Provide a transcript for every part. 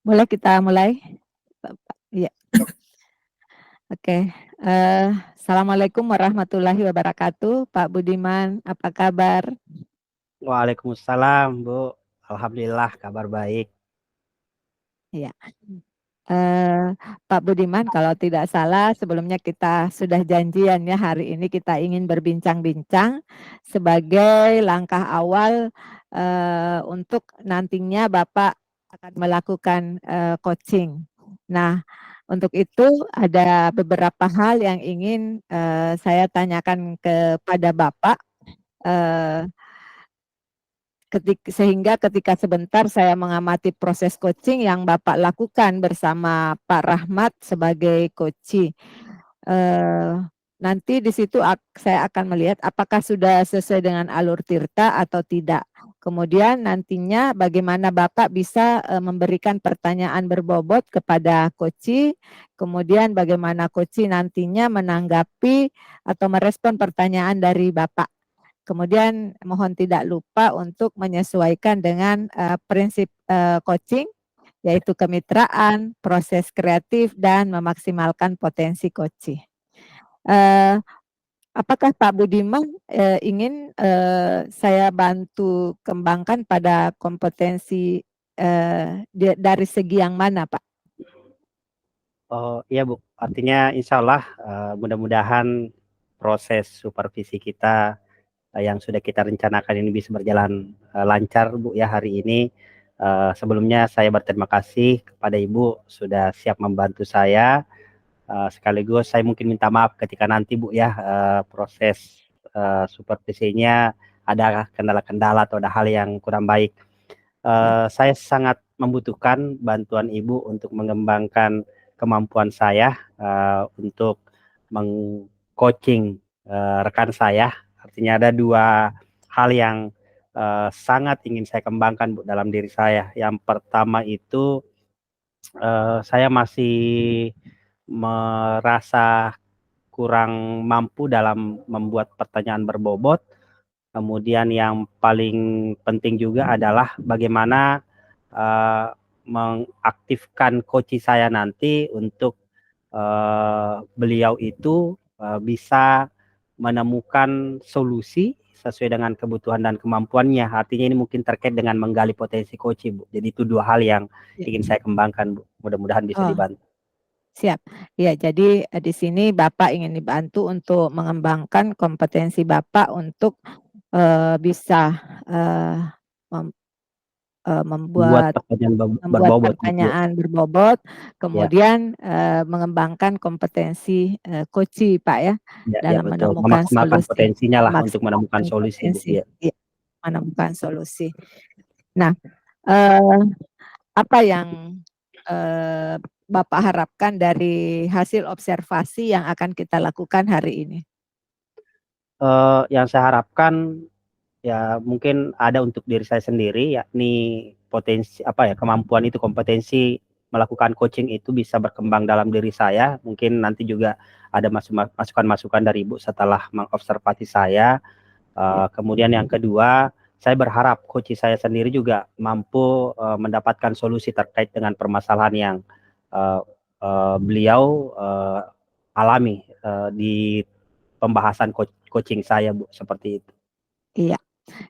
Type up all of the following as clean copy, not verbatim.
Boleh kita mulai? Bapak? Iya. Oke. Assalamualaikum warahmatullahi wabarakatuh. Pak Budiman, apa kabar? Waalaikumsalam, Bu. Alhamdulillah, kabar baik. Iya. Eh, Pak Budiman, kalau tidak salah, sebelumnya kita sudah janjian ya hari ini kita ingin berbincang-bincang sebagai langkah awal untuk nantinya Bapak akan melakukan coaching. Nah, untuk itu ada beberapa hal yang ingin saya tanyakan kepada Bapak. eh, Sehingga ketika sebentar saya mengamati proses coaching yang Bapak lakukan bersama Pak Rahmat sebagai coach. Nanti di situ saya akan melihat apakah sudah sesuai dengan alur Tirta atau tidak. Kemudian nantinya bagaimana Bapak bisa memberikan pertanyaan berbobot kepada coach, kemudian bagaimana coach nantinya menanggapi atau merespon pertanyaan dari Bapak. Kemudian mohon tidak lupa untuk menyesuaikan dengan prinsip coaching, yaitu kemitraan, proses kreatif, dan memaksimalkan potensi coaching. Apakah Pak Budiman ingin saya bantu kembangkan pada kompetensi dari segi yang mana, Pak? Oh iya, Bu. Artinya insya Allah mudah-mudahan proses supervisi kita yang sudah kita rencanakan ini bisa berjalan lancar, Bu, ya hari ini. Sebelumnya saya berterima kasih kepada Ibu sudah siap membantu saya. Sekaligus saya mungkin minta maaf ketika nanti, Bu, ya proses supervisinya ada kendala-kendala atau ada hal yang kurang baik. Saya sangat membutuhkan bantuan Ibu untuk mengembangkan kemampuan saya untuk mengcoaching rekan saya. Artinya ada dua hal yang sangat ingin saya kembangkan, Bu, dalam diri saya. Yang pertama itu saya masih merasa kurang mampu dalam membuat pertanyaan berbobot. Kemudian yang paling penting juga adalah bagaimana mengaktifkan coach saya nanti untuk beliau itu bisa menemukan solusi sesuai dengan kebutuhan dan kemampuannya. Artinya ini mungkin terkait dengan menggali potensi coach, Bu. Jadi itu dua hal yang ingin saya kembangkan, Bu. Mudah-mudahan bisa Oh, dibantu. siap. Ya, jadi di sini Bapak ingin dibantu untuk mengembangkan kompetensi Bapak untuk bisa Buat membuat pertanyaan berbobot gitu, Bu. pertanyaan berbobot, Ya, kemudian mengembangkan kompetensi coach, Pak ya, ya dalam betul. menemukan Memaksimalkan solusi, potensinya lah untuk menemukan memaksimalkan solusi, Bu. potensi, Ya. ya, menemukan solusi. Nah, eh, apa yang eh, Bapak harapkan dari hasil observasi yang akan kita lakukan hari ini? Yang saya harapkan ya mungkin ada untuk diri saya sendiri, yakni potensi apa ya, kemampuan itu, kompetensi melakukan coaching itu bisa berkembang dalam diri saya. Mungkin nanti juga ada masukan-masukan dari Ibu setelah mengobservasi saya. Kemudian yang kedua, saya berharap coach saya sendiri juga mampu mendapatkan solusi terkait dengan permasalahan yang uh, beliau alami di pembahasan coaching saya, Bu, seperti itu. Iya.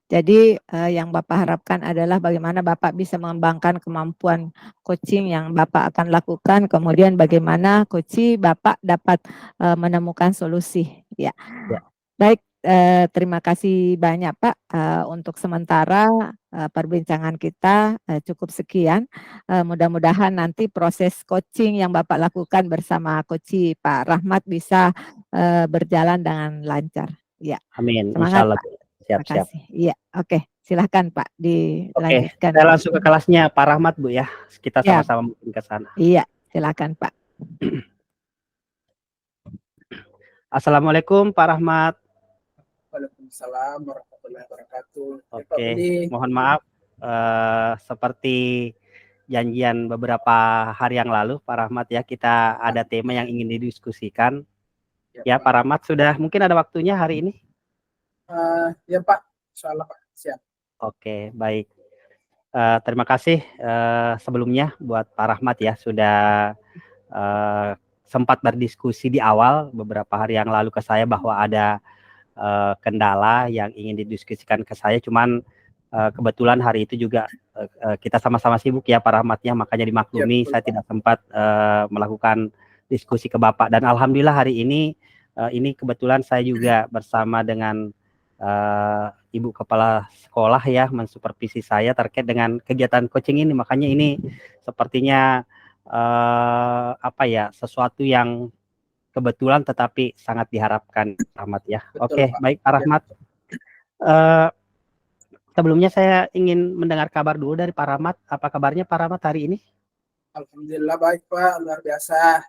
Jadi yang Bapak harapkan adalah bagaimana Bapak bisa mengembangkan kemampuan coaching yang Bapak akan lakukan, kemudian bagaimana coach Bapak dapat menemukan solusi. Ya, Ya, baik. Terima kasih banyak Pak. Untuk sementara perbincangan kita cukup sekian. Mudah-mudahan nanti proses coaching yang Bapak lakukan bersama coach Pak Rahmat bisa berjalan dengan lancar. Ya, amin. Insya semangat Allah, Pak. Bu. Terima Siap-siap. kasih. Iya, oke. Silahkan Pak, Oke, dilanjutkan. saya langsung ke kelasnya Pak Rahmat, Bu, ya. Kita Ya, sama-sama mungkin ke sana. iya, silakan Pak. Assalamualaikum Pak Rahmat. Waalaikumsalam warahmatullahi wabarakatuh. Ya, Pak Oke, Budi. mohon maaf seperti janjian beberapa hari yang lalu Pak Rahmat, ya, kita ada tema yang ingin didiskusikan. Ya Pak Rahmat, sudah mungkin ada waktunya hari ini? Ya Pak, insyaallah Pak, siap. Oke, baik. Terima kasih sebelumnya buat Pak Rahmat ya, sudah sempat berdiskusi di awal beberapa hari yang lalu ke saya bahwa ada kendala yang ingin didiskusikan ke saya, cuman kebetulan hari itu juga kita sama-sama sibuk ya Pak Rahmatnya, makanya dimaklumi saya tidak sempat melakukan diskusi ke Bapak. Dan alhamdulillah hari ini kebetulan saya juga bersama dengan Ibu Kepala Sekolah ya mensupervisi saya terkait dengan kegiatan coaching ini, makanya ini sepertinya apa ya, sesuatu yang kebetulan tetapi sangat diharapkan, Rahmat ya. Oke, baik Pak Rahmat. Sebelumnya saya ingin mendengar kabar dulu dari Pak Rahmat. Apa kabarnya Pak Rahmat hari ini? Alhamdulillah baik Pak, luar biasa.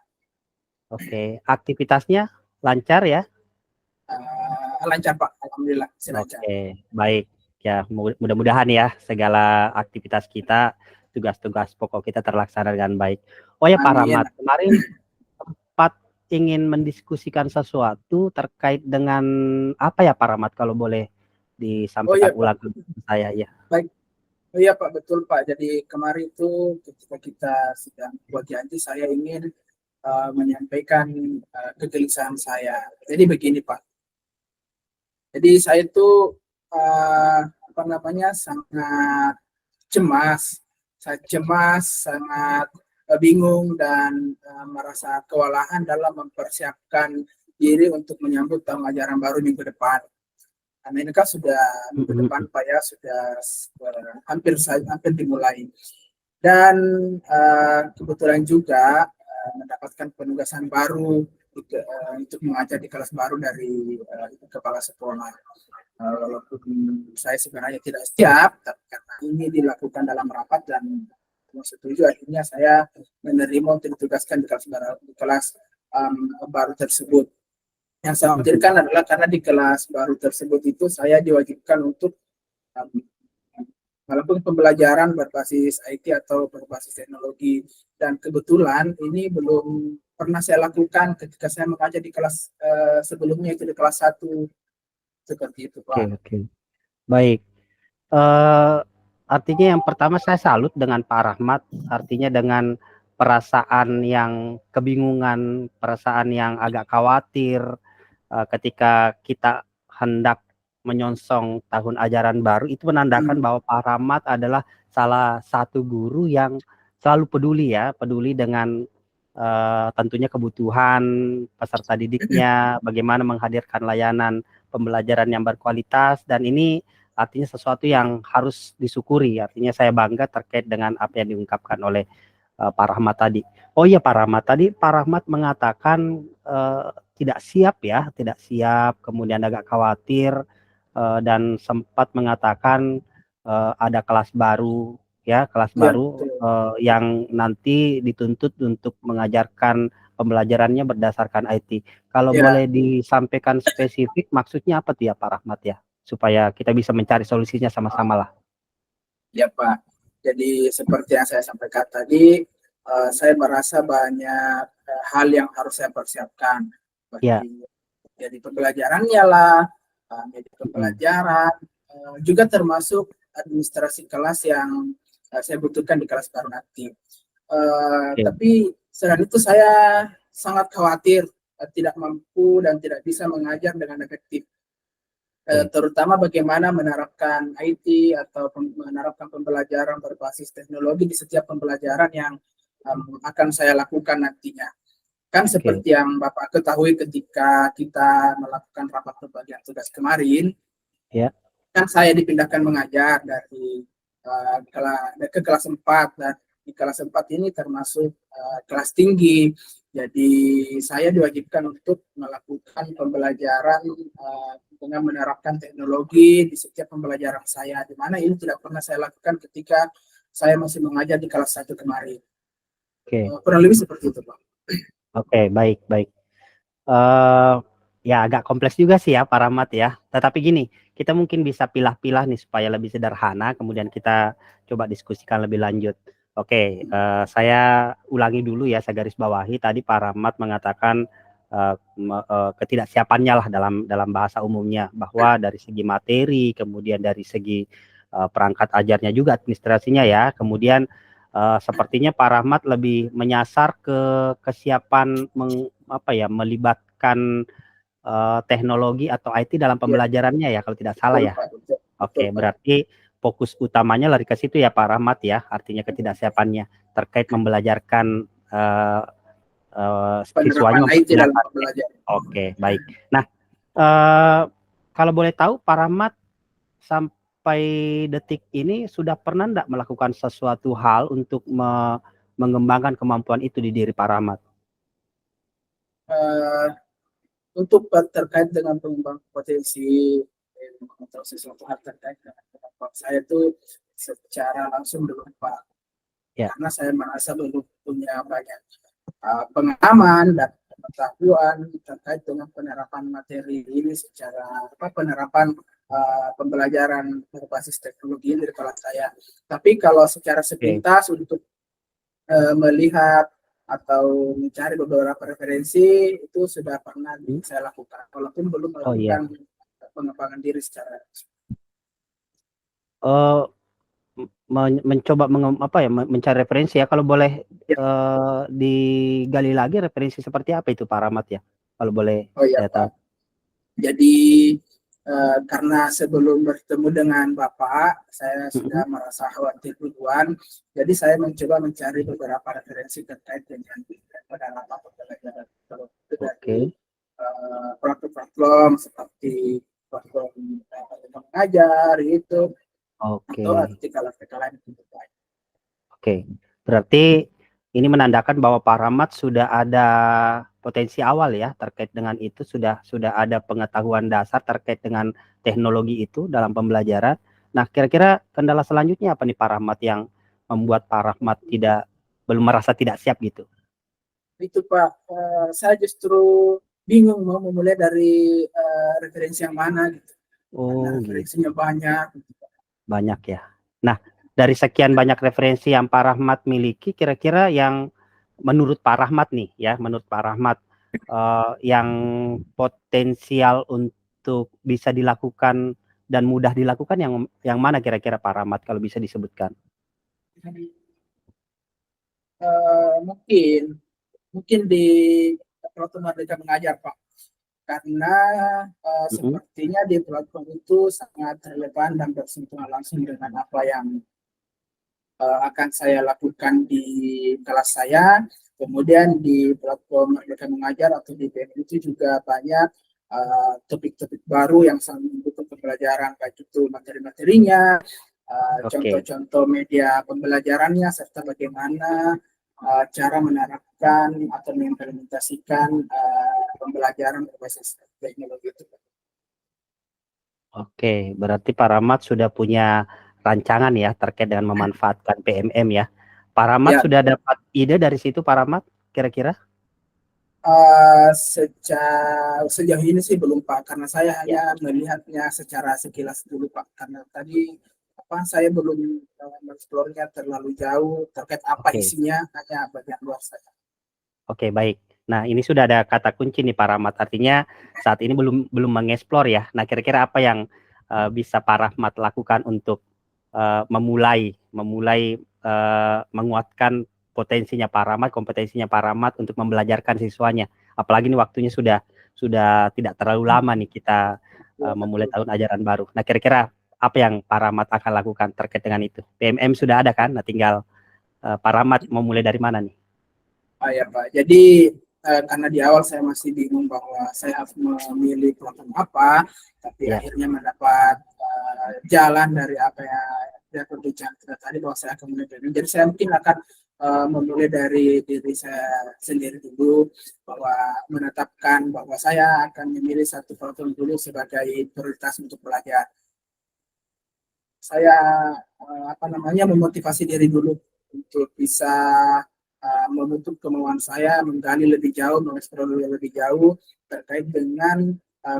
Oke, aktivitasnya lancar ya? Lancar Pak, alhamdulillah. Lancar. Oke, baik. Ya, mudah-mudahan ya segala aktivitas kita, tugas-tugas pokok kita terlaksana dengan baik. Oh ya Pak Rahmat, kemarin sempat ingin mendiskusikan sesuatu terkait dengan apa ya Pak Rahmat, kalau boleh disampaikan ulang ke saya ya. Baik. Oh iya Pak, betul Pak. Jadi kemarin itu ketika kita sedang buat janji, saya ingin menyampaikan kegelisahan saya. Jadi begini Pak. Jadi saya itu sangat cemas. Saya cemas, sangat bingung dan merasa kewalahan dalam mempersiapkan diri untuk menyambut tahun ajaran baru minggu depan. Karena ini kan sudah minggu depan Pak ya, sudah hampir dimulai. Dan kebetulan juga mendapatkan penugasan baru untuk mengajar di kelas baru dari kepala sekolah. Walaupun saya sebenarnya tidak siap, tapi karena ini dilakukan dalam rapat dan setuju, akhirnya saya menerima untuk ditugaskan di kelas baru tersebut. Yang saya khawatirkan adalah karena di kelas baru tersebut itu saya diwajibkan untuk walaupun pembelajaran berbasis IT atau berbasis teknologi, dan kebetulan ini belum pernah saya lakukan ketika saya mengajar di kelas sebelumnya, itu di kelas 1 seperti itu Pak. Oke. Baik. Artinya yang pertama saya salut dengan Pak Rahmat, artinya dengan perasaan yang kebingungan, perasaan yang agak khawatir ketika kita hendak menyongsong tahun ajaran baru, itu menandakan bahwa Pak Rahmat adalah salah satu guru yang selalu peduli dengan tentunya kebutuhan peserta didiknya, bagaimana menghadirkan layanan pembelajaran yang berkualitas, dan ini artinya sesuatu yang harus disyukuri. Artinya saya bangga terkait dengan apa yang diungkapkan oleh Pak Rahmat tadi. Oh iya Pak Rahmat, tadi Pak Rahmat mengatakan tidak siap, kemudian agak khawatir, dan sempat mengatakan ada kelas baru yang nanti dituntut untuk mengajarkan pembelajarannya berdasarkan IT. Kalau boleh disampaikan spesifik, maksudnya apa tuh ya Pak Rahmat ya, supaya kita bisa mencari solusinya sama-sama lah. Ya Pak, jadi seperti yang saya sampaikan tadi, saya merasa banyak hal yang harus saya persiapkan. Jadi pembelajarannya lah, pembelajaran, juga termasuk administrasi kelas yang saya butuhkan di kelas baru nanti. Tapi selain itu saya sangat khawatir tidak mampu dan tidak bisa mengajar dengan efektif. Terutama bagaimana menerapkan IT atau menerapkan pembelajaran berbasis teknologi di setiap pembelajaran yang akan saya lakukan nantinya. Kan seperti yang Bapak ketahui ketika kita melakukan rapat pembagian tugas kemarin, kan saya dipindahkan mengajar dari ke kelas 4, dan di kelas 4 ini termasuk kelas tinggi. Jadi saya diwajibkan untuk melakukan pembelajaran dengan menerapkan teknologi di setiap pembelajaran saya, di mana ini tidak pernah saya lakukan ketika saya masih mengajar di kelas 1 kemarin. Kurang lebih seperti itu Pak. Oke, baik. Ya agak kompleks juga sih ya Pak Rahmat ya. Tetapi gini, kita mungkin bisa pilah-pilah nih supaya lebih sederhana, kemudian kita coba diskusikan lebih lanjut. Oke, saya ulangi dulu ya, saya garis bawahi. Tadi Pak Rahmat mengatakan ketidaksiapannya lah dalam bahasa umumnya, bahwa dari segi materi, kemudian dari segi perangkat ajarnya juga, administrasinya ya. Kemudian sepertinya Pak Rahmat lebih menyasar ke kesiapan melibatkan teknologi atau IT dalam pembelajarannya ya, kalau tidak salah ya. Oke, berarti fokus utamanya lari ke situ ya Pak Rahmat ya, artinya ketidaksiapannya terkait membelajarkan siswanya penerapan IT dalam mempergunakan. pembelajaran. Oke, baik. Nah, kalau boleh tahu Pak Rahmat sampai detik ini sudah pernah enggak melakukan sesuatu hal untuk mengembangkan kemampuan itu di diri Pak Rahmat? Untuk terkait dengan pengembangan potensi atau sesuatu hal terkait dengan kemampuan saya itu secara langsung belum Pak. Ya. Karena saya merasa belum punya banyak pengalaman dan pengetahuan terkait dengan penerapan materi ini secara penerapan pembelajaran berbasis teknologi ini di kelas saya. Tapi kalau secara sepintas untuk melihat atau mencari beberapa referensi itu sudah pernah saya lakukan, walaupun belum melakukan pengembangan diri secara mencoba mencari referensi ya. Kalau boleh digali lagi referensi seperti apa itu Pak Rahmat ya, kalau boleh saya tahu. Jadi karena sebelum bertemu dengan Bapak saya sudah merasa khawatir duluan, jadi saya mencoba mencari beberapa referensi terkait dengan penerapan pembelajaran dari platform seperti platform mengajar itu. Atau artikel-artikel lain. Oke, berarti ini menandakan bahwa Pak Rahmat sudah ada potensi awal ya terkait dengan itu, sudah ada pengetahuan dasar terkait dengan teknologi itu dalam pembelajaran. Nah, kira-kira kendala selanjutnya apa nih Pak Rahmat yang membuat Pak Rahmat belum merasa tidak siap gitu? Itu Pak, saya justru bingung mau memulai dari referensi yang mana gitu. Karena referensinya banyak ya. Nah, dari sekian banyak referensi yang Pak Rahmat miliki, kira-kira yang menurut Pak Rahmat nih ya, menurut Pak Rahmat yang potensial untuk bisa dilakukan dan mudah dilakukan yang mana kira-kira Pak Rahmat kalau bisa disebutkan? Mungkin di platform Merdeka Mengajar Pak, karena sepertinya di platform itu sangat relevan dan bersentuhan langsung dengan apa yang akan saya lakukan di kelas saya. Kemudian di platform Merdeka Mengajar atau di BM itu juga banyak topik-topik baru yang sangat mendukung pembelajaran, baik itu materi-materinya, contoh-contoh media pembelajarannya, serta bagaimana cara menerapkan atau mengimplementasikan pembelajaran berbasis teknologi itu. Oke, berarti Pak Rahmat sudah punya rancangan ya terkait dengan memanfaatkan PMM ya. Pak Rahmat sudah dapat ide dari situ Pak Rahmat kira-kira? Sejauh ini sih belum Pak, karena saya hanya melihatnya secara sekilas dulu Pak, karena tadi saya belum mengeksplornya terlalu jauh terkait apa isinya, hanya bagian luar saja. Oke, baik. Nah, ini sudah ada kata kunci nih Pak Rahmat, artinya saat ini belum mengeksplor ya. Nah, kira-kira apa yang bisa Pak Rahmat lakukan untuk memulai menguatkan potensinya Pak Rahmat, kompetensinya Pak Rahmat untuk membelajarkan siswanya. Apalagi ini waktunya sudah tidak terlalu lama nih kita memulai tahun ajaran baru. Nah, kira-kira apa yang Pak Rahmat akan lakukan terkait dengan itu? PMM sudah ada kan? Nah, tinggal Pak Rahmat mau mulai dari mana nih? Ya Pak, jadi karena di awal saya masih bingung bahwa saya harus memilih platform apa, tapi akhirnya mendapat jalan dari apa yang saya berbicara tadi bahwa saya akan mulai dari. Jadi saya mungkin akan memulai dari diri saya sendiri dulu, bahwa menetapkan bahwa saya akan memilih satu platform dulu sebagai prioritas untuk belajar. Saya memotivasi diri dulu untuk bisa menutup kemauan saya, menggali lebih jauh, mengeksplor lebih jauh terkait dengan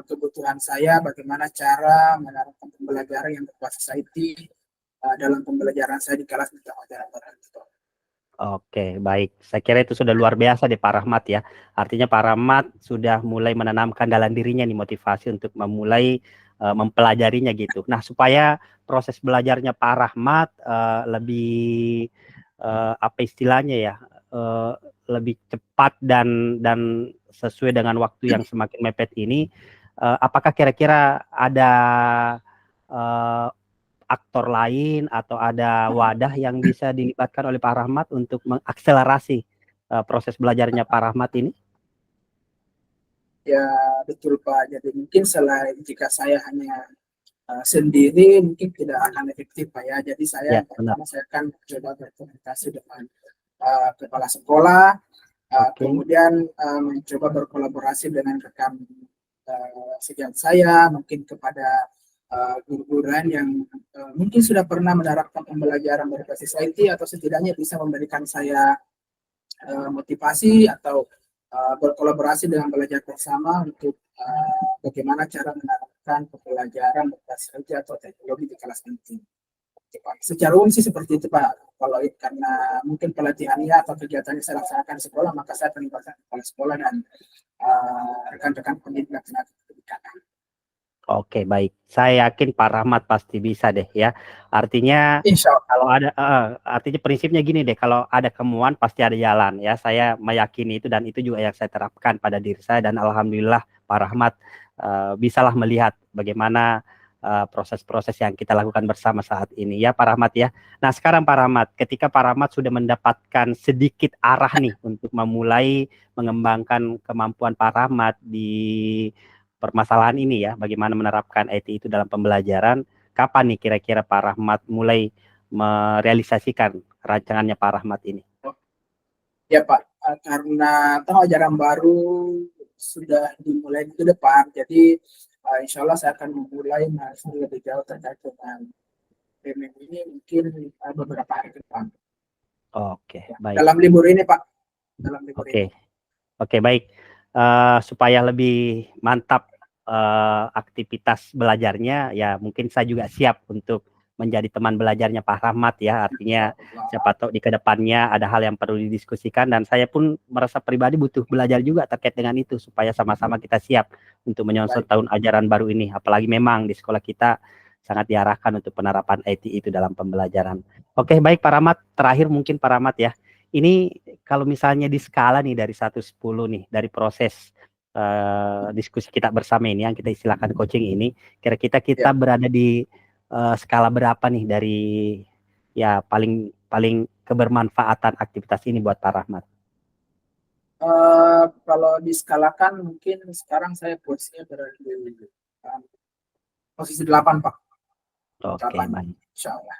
kebutuhan saya, bagaimana cara menerapkan pembelajaran yang berbasis IT dalam pembelajaran saya di kelas Merdeka Mengajar. Oke, baik. Saya kira itu sudah luar biasa deh Pak Rahmat ya. Artinya Pak Rahmat sudah mulai menanamkan dalam dirinya nih motivasi untuk memulai mempelajarinya gitu. Nah, supaya proses belajarnya Pak Rahmat lebih apa istilahnya ya, lebih cepat dan sesuai dengan waktu yang semakin mepet ini, apakah kira-kira ada aktor lain atau ada wadah yang bisa dilibatkan oleh Pak Rahmat untuk mengakselerasi proses belajarnya Pak Rahmat ini? Ya betul Pak. Jadi mungkin selain jika saya hanya sendiri mungkin tidak akan efektif Pak ya. Jadi saya Ya, benar. pertama saya akan coba berkomunikasi dengan kepala sekolah, Oke. kemudian mencoba berkolaborasi dengan rekan sejawat saya, mungkin kepada guru-guru lain yang mungkin sudah pernah menerapkan pembelajaran berbasis IT atau setidaknya bisa memberikan saya motivasi atau berkolaborasi dengan belajar bersama untuk bagaimana cara menerapkan pembelajaran berbasis IT atau teknologi di kelas inti. Secara umum sih seperti itu Pak. Kalau karena mungkin pelatihannya atau kegiatannya saya laksanakan di sekolah, maka saya melibatkan kepala sekolah dan rekan-rekan pendidik dan tenaga pendidikan. Oke, baik. Saya yakin Pak Rahmat pasti bisa deh ya. Artinya Insya Allah. kalau ada artinya prinsipnya gini deh, kalau ada kemauan pasti ada jalan ya. Saya meyakini itu dan itu juga yang saya terapkan pada diri saya dan alhamdulillah Pak Rahmat bisalah melihat bagaimana proses-proses yang kita lakukan bersama saat ini ya Pak Rahmat ya. Nah, sekarang Pak Rahmat, ketika Pak Rahmat sudah mendapatkan sedikit arah nih untuk memulai mengembangkan kemampuan Pak Rahmat di permasalahan ini ya, bagaimana menerapkan IT itu dalam pembelajaran, kapan nih kira-kira Pak Rahmat mulai merealisasikan rancangannya Pak Rahmat ini? Ya Pak, karena tahun ajaran baru sudah dimulai minggu depan, jadi insya Allah saya akan memulai masih lebih jauh terkait dengan PMM ini mungkin beberapa hari ke depan. Oke, Ya, baik. dalam libur ini Pak. Dalam libur ini. Oke, baik. Supaya lebih mantap aktivitas belajarnya, ya mungkin saya juga siap untuk menjadi teman belajarnya Pak Rahmat ya. Artinya siapa tahu di kedepannya ada hal yang perlu didiskusikan dan saya pun merasa pribadi butuh belajar juga terkait dengan itu supaya sama-sama kita siap untuk menyongsong tahun ajaran baru ini. Apalagi memang di sekolah kita sangat diarahkan untuk penerapan IT itu dalam pembelajaran. Oke, baik Pak Rahmat. Terakhir mungkin Pak Rahmat ya. Ini kalau misalnya di skala nih dari 1 10 nih dari proses diskusi kita bersama ini yang kita istilahkan coaching ini, kira-kira kita berada di skala berapa nih dari ya paling kebermanfaatan aktivitas ini buat Pak Rahmat? Kalau diskalakan mungkin sekarang saya posisinya berada di posisi 8 Pak. Oke, baik. Insya Allah.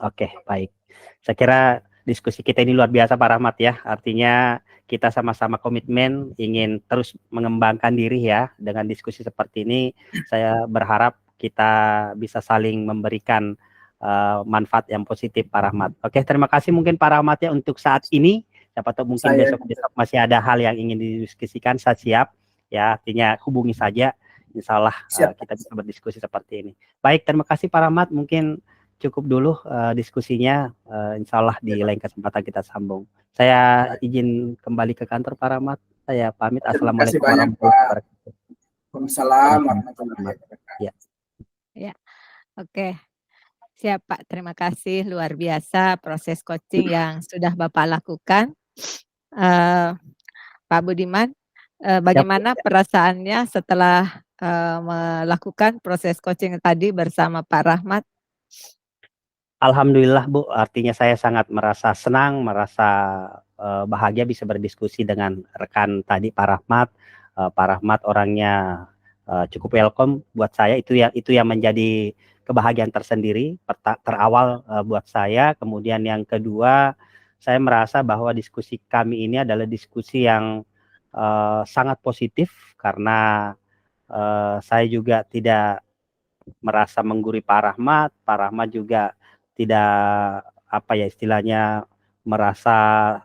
Oke, baik. Saya kira diskusi kita ini luar biasa Pak Rahmat ya. Artinya kita sama-sama komitmen ingin terus mengembangkan diri ya. Dengan diskusi seperti ini, saya berharap kita bisa saling memberikan manfaat yang positif Pak Rahmat. Oke, terima kasih mungkin Pak Rahmat ya untuk saat ini. Siapa tahu mungkin besok-besok masih ada hal yang ingin didiskusikan, saya siap. Ya, artinya hubungi saja. Insya Allah kita bisa berdiskusi seperti ini. Baik, terima kasih Pak Rahmat. Mungkin cukup dulu diskusinya, insya Allah di lain kesempatan kita sambung. Saya izin kembali ke kantor Pak Rahmat. Saya pamit. Assalamualaikum warahmatullahi wabarakatuh. Waalaikumsalam warahmatullahi wabarakatuh. Ya, oke. Siap Pak, terima kasih. Luar biasa proses coaching yang sudah Bapak lakukan. Pak Budiman, bagaimana perasaannya setelah melakukan proses coaching tadi bersama Pak Rahmat? Alhamdulillah Bu, artinya saya sangat merasa senang, merasa bahagia bisa berdiskusi dengan rekan tadi Pak Rahmat. Pak Rahmat orangnya cukup welcome buat saya, itu yang menjadi kebahagiaan tersendiri terawal buat saya. Kemudian yang kedua, saya merasa bahwa diskusi kami ini adalah diskusi yang sangat positif karena saya juga tidak merasa menggurui Pak Rahmat. Pak Rahmat juga tidak apa ya istilahnya merasa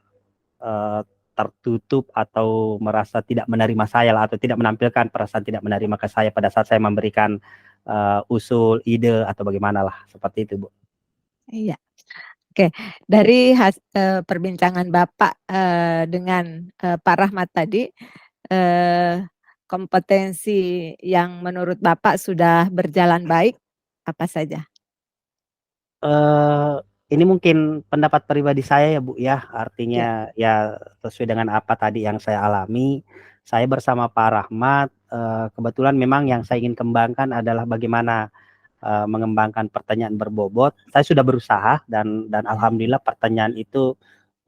tertutup atau merasa tidak menerima saya lah, atau tidak menampilkan perasaan tidak menerima ke saya pada saat saya memberikan usul, ide atau bagaimana lah seperti itu Bu. Iya. Oke, dari perbincangan Bapak dengan Pak Rahmat tadi, kompetensi yang menurut Bapak sudah berjalan baik apa saja? Ini mungkin pendapat pribadi saya ya Bu ya, Ya. artinya ya sesuai dengan apa tadi yang saya alami. Saya bersama Pak Rahmat, kebetulan memang yang saya ingin kembangkan adalah bagaimana mengembangkan pertanyaan berbobot. Saya sudah berusaha dan alhamdulillah pertanyaan itu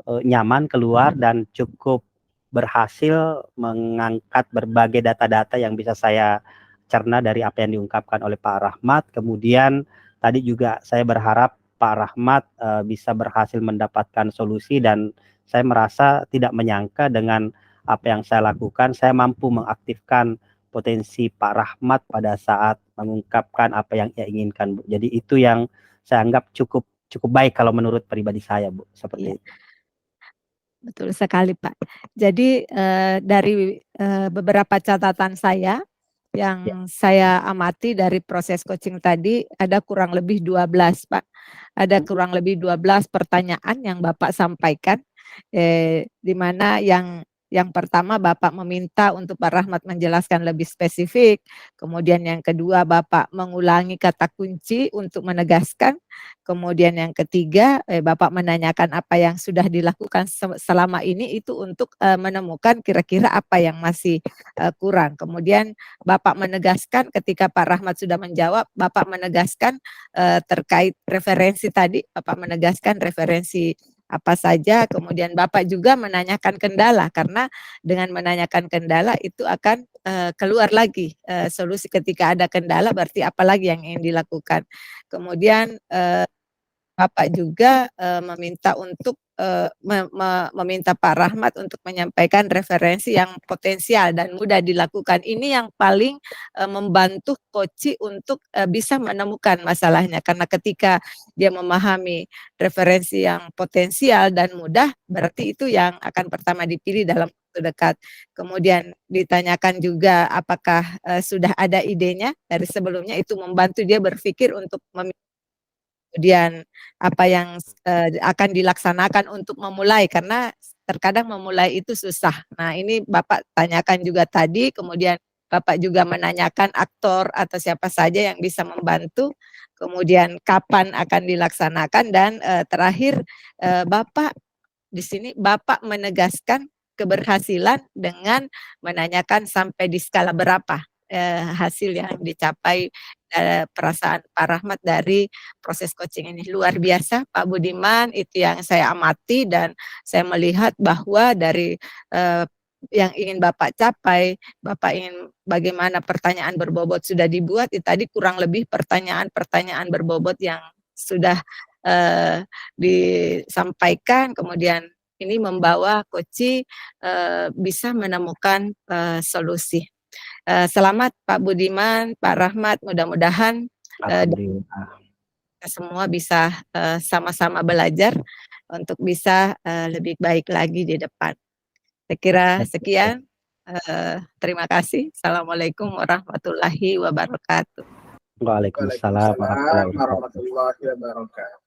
nyaman keluar dan cukup berhasil mengangkat berbagai data-data yang bisa saya cerna dari apa yang diungkapkan oleh Pak Rahmat. Kemudian tadi juga saya berharap Pak Rahmat bisa berhasil mendapatkan solusi, dan saya merasa tidak menyangka dengan apa yang saya lakukan, saya mampu mengaktifkan potensi Pak Rahmat pada saat mengungkapkan apa yang ia inginkan, Bu. Jadi itu yang saya anggap cukup baik kalau menurut pribadi saya, Bu. Seperti itu. Betul sekali, Pak. Jadi dari beberapa catatan saya yang saya amati dari proses coaching tadi, ada kurang lebih 12, Pak. Ada kurang lebih 12 pertanyaan yang Bapak sampaikan, di mana yang pertama Bapak meminta untuk Pak Rahmat menjelaskan lebih spesifik, kemudian yang kedua Bapak mengulangi kata kunci untuk menegaskan, kemudian yang ketiga Bapak menanyakan apa yang sudah dilakukan selama ini itu untuk menemukan kira-kira apa yang masih kurang. Kemudian Bapak menegaskan ketika Pak Rahmat sudah menjawab, Bapak menegaskan terkait referensi tadi, Bapak menegaskan referensi apa saja, kemudian Bapak juga menanyakan kendala, karena dengan menanyakan kendala itu akan keluar lagi solusi. Ketika ada kendala berarti apa lagi yang ingin dilakukan. Kemudian Bapak juga meminta untuk meminta Pak Rahmat untuk menyampaikan referensi yang potensial dan mudah dilakukan. Ini yang paling membantu coach untuk bisa menemukan masalahnya, karena ketika dia memahami referensi yang potensial dan mudah, berarti itu yang akan pertama dipilih dalam waktu dekat. Kemudian ditanyakan juga apakah sudah ada idenya dari sebelumnya, itu membantu dia berpikir untuk kemudian apa yang akan dilaksanakan untuk memulai, karena terkadang memulai itu susah. Nah, ini Bapak tanyakan juga tadi, kemudian Bapak juga menanyakan aktor atau siapa saja yang bisa membantu, kemudian kapan akan dilaksanakan, dan terakhir Bapak di sini Bapak menegaskan keberhasilan dengan menanyakan sampai di skala berapa hasil yang dicapai, perasaan Pak Rahmat dari proses coaching ini. Luar biasa Pak Budiman, itu yang saya amati, dan saya melihat bahwa dari yang ingin Bapak capai, Bapak ingin bagaimana pertanyaan berbobot sudah dibuat, tadi kurang lebih pertanyaan-pertanyaan berbobot yang sudah disampaikan, kemudian ini membawa coach bisa menemukan solusi. Selamat Pak Budiman, Pak Rahmat, mudah-mudahan kita semua bisa sama-sama belajar untuk bisa lebih baik lagi di depan. Saya kira sekian. Terima kasih. Assalamualaikum warahmatullahi wabarakatuh. Waalaikumsalam warahmatullahi wabarakatuh. warahmatullahi wabarakatuh.